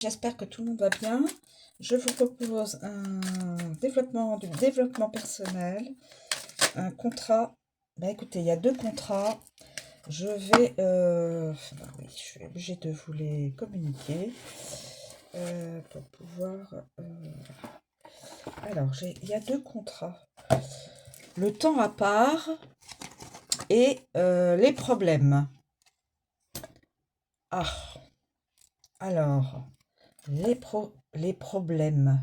J'espère que tout le monde va bien. Je vous propose du développement personnel, un contrat. Écoutez, il y a deux contrats. Je vais, oui, je suis obligée de vous les communiquer pour pouvoir. Alors, il y a deux contrats. Le temps à part et les problèmes. Ah, alors, les problèmes.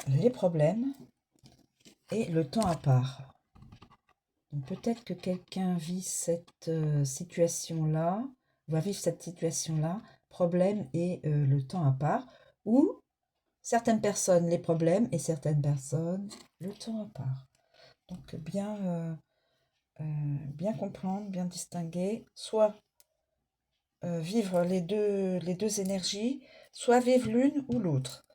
Les problèmes et le temps à part. Donc peut-être que quelqu'un vit cette situation-là, va vivre cette situation-là, problème et le temps à part, ou certaines personnes les problèmes et certaines personnes le temps à part. Donc bien comprendre, bien distinguer, soit vivre les deux énergies, soit vivre l'une ou l'autre.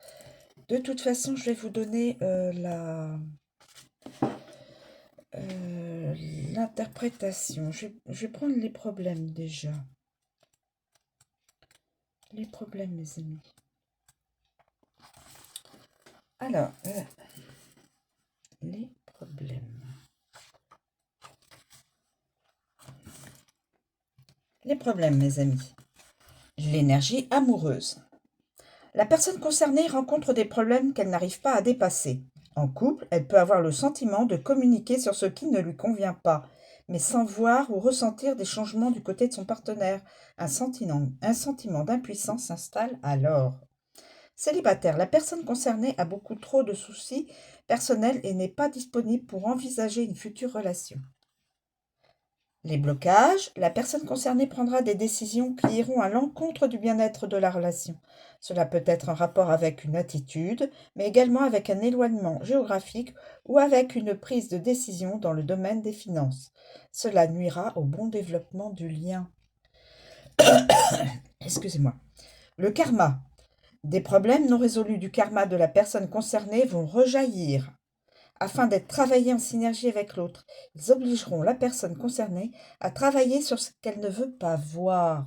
De toute façon, je vais vous donner l'interprétation. Je vais prendre les problèmes déjà. Les problèmes, mes amis. Alors, les problèmes. Les problèmes, mes amis. L'énergie amoureuse. La personne concernée rencontre des problèmes qu'elle n'arrive pas à dépasser. En couple, elle peut avoir le sentiment de communiquer sur ce qui ne lui convient pas, mais sans voir ou ressentir des changements du côté de son partenaire. Un sentiment d'impuissance s'installe alors. Célibataire, la personne concernée a beaucoup trop de soucis personnels et n'est pas disponible pour envisager une future relation. Les blocages, la personne concernée prendra des décisions qui iront à l'encontre du bien-être de la relation. Cela peut être en rapport avec une attitude, mais également avec un éloignement géographique ou avec une prise de décision dans le domaine des finances. Cela nuira au bon développement du lien. Excusez-moi. Le karma. Des problèmes non résolus du karma de la personne concernée vont rejaillir. Afin d'être travaillés en synergie avec l'autre, ils obligeront la personne concernée à travailler sur ce qu'elle ne veut pas voir.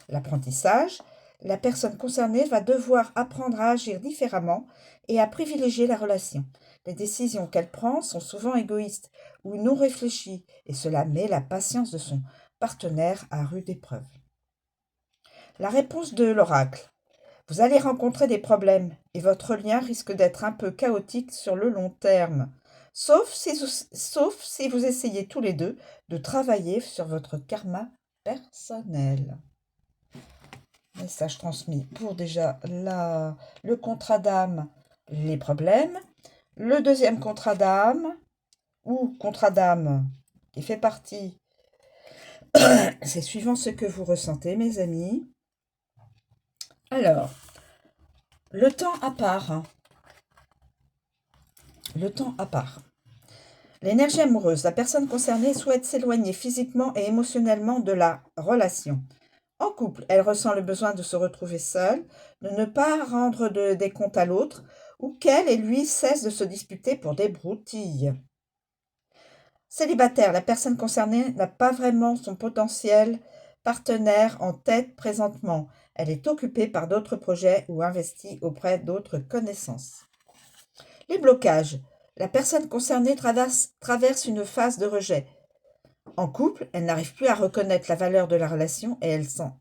L'apprentissage, la personne concernée va devoir apprendre à agir différemment et à privilégier la relation. Les décisions qu'elle prend sont souvent égoïstes ou non réfléchies et cela met la patience de son partenaire à rude épreuve. La réponse de l'oracle. Vous allez rencontrer des problèmes et votre lien risque d'être un peu chaotique sur le long terme, sauf si vous essayez tous les deux de travailler sur votre karma personnel. Message transmis pour déjà le contrat d'âme, les problèmes. Le deuxième contrat d'âme, ou contrat d'âme qui fait partie, c'est suivant ce que vous ressentez, mes amis. Alors, le temps à part. Le temps à part. L'énergie amoureuse. La personne concernée souhaite s'éloigner physiquement et émotionnellement de la relation. En couple, elle ressent le besoin de se retrouver seule, de ne pas rendre des comptes à l'autre, ou qu'elle et lui cessent de se disputer pour des broutilles. Célibataire, la personne concernée n'a pas vraiment son potentiel partenaire en tête présentement. Elle est occupée par d'autres projets ou investie auprès d'autres connaissances. Les blocages. La personne concernée traverse une phase de rejet. En couple, elle n'arrive plus à reconnaître la valeur de la relation et elle s'en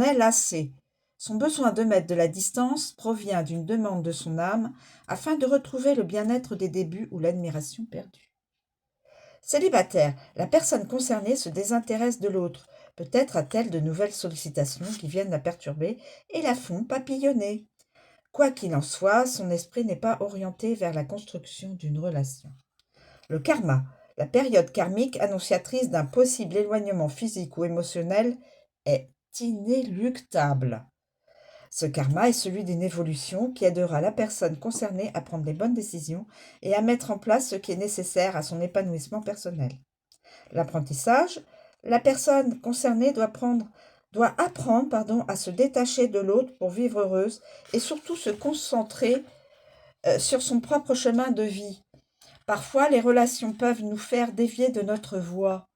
est lassée. Son besoin de mettre de la distance provient d'une demande de son âme afin de retrouver le bien-être des débuts ou l'admiration perdue. Célibataire, la personne concernée se désintéresse de l'autre. Peut-être a-t-elle de nouvelles sollicitations qui viennent la perturber et la font papillonner. Quoi qu'il en soit, son esprit n'est pas orienté vers la construction d'une relation. Le karma, la période karmique annonciatrice d'un possible éloignement physique ou émotionnel, est inéluctable. Ce karma est celui d'une évolution qui aidera la personne concernée à prendre les bonnes décisions et à mettre en place ce qui est nécessaire à son épanouissement personnel. L'apprentissage, la personne concernée doit apprendre à se détacher de l'autre pour vivre heureuse et surtout se concentrer sur son propre chemin de vie. Parfois, les relations peuvent nous faire dévier de notre voie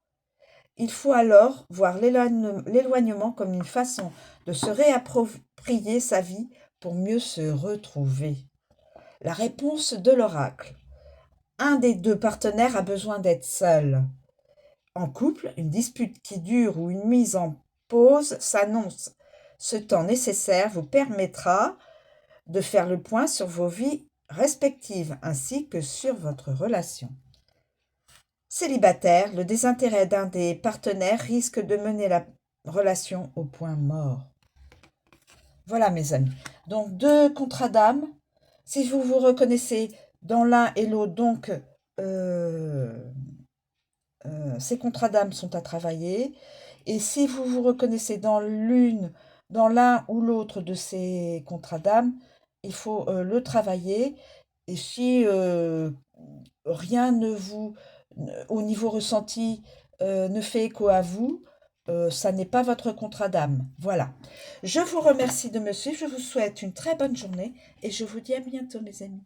Il faut alors voir l'éloignement comme une façon de se réapproprier sa vie pour mieux se retrouver. La réponse de l'oracle. Un des deux partenaires a besoin d'être seul. En couple, une dispute qui dure ou une mise en pause s'annonce. Ce temps nécessaire vous permettra de faire le point sur vos vies respectives ainsi que sur votre relation. Célibataire, le désintérêt d'un des partenaires risque de mener la relation au point mort. Voilà mes amis. Donc 2 contrats d'âme. Si vous vous reconnaissez dans l'un et l'autre, donc ces contrats d'âme sont à travailler. Et si vous vous reconnaissez dans l'un ou l'autre de ces contrats d'âme, il faut le travailler. Et si rien au niveau ressenti, ne fait écho à vous, ça n'est pas votre contrat d'âme. Voilà. Je vous remercie de me suivre. Je vous souhaite une très bonne journée et je vous dis à bientôt, mes amis.